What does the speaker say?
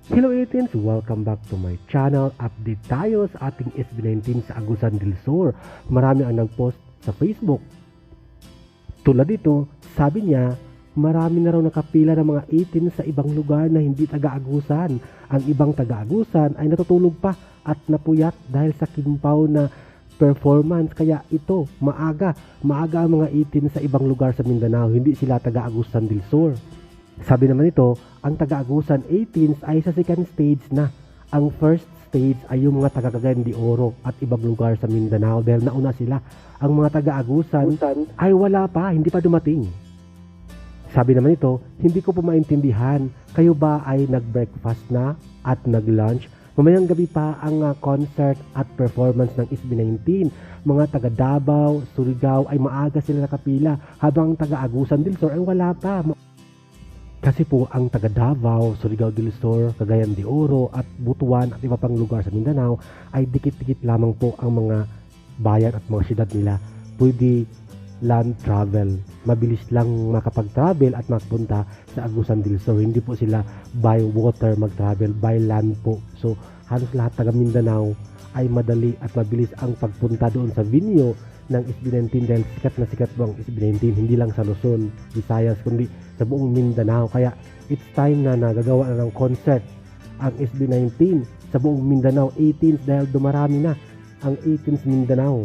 Hello 18s! Welcome back to my channel. Update tayo sa ating SB19 sa Agusan del Sur. Marami ang nag-post sa Facebook. Tulad dito, sabi niya, marami na raw nakapila ng mga 18 sa ibang lugar na hindi taga-Agusan. Ang ibang taga-Agusan ay natutulog pa at napuyat dahil sa kimpaw na performance. Kaya ito, maaga ang mga 18 sa ibang lugar sa Mindanao. Hindi sila taga-Agusan del Sur. Sabi naman ito, ang taga-Agusan 18s ay sa second stage na. Ang first stage ay yung mga taga-Cagayan de Oro at ibang lugar sa Mindanao dahil nauna sila. Ang mga taga-Agusan ay wala pa, hindi pa dumating. Sabi naman ito, hindi ko po maintindihan, kayo ba ay nag-breakfast na at nag-lunch? Mamayang gabi pa ang concert at performance ng SB19. Mga taga Davao, Surigao ay maaga sila nakapila habang taga-Agusan del Sur ay wala pa. Kasi po ang taga Davao, Surigao del Sur, Cagayan de Oro at Butuan at iba pang lugar sa Mindanao ay dikit-dikit lamang po ang mga bayan at mga syudad nila. Pwede land travel. Mabilis lang makapag-travel at magpunta sa Agusan del Sur. Hindi po sila by water mag-travel, by land po. So halos lahat taga Mindanao ay madali at mabilis ang pagpunta doon sa venue ng SB19 dahil sikat na sikat po ang SB19, hindi lang sa Luzon, Visayas, kundi sa buong Mindanao. Kaya it's time na nagagawa na ng concert ang SB19 sa buong Mindanao 18s dahil dumarami na ang 18s Mindanao.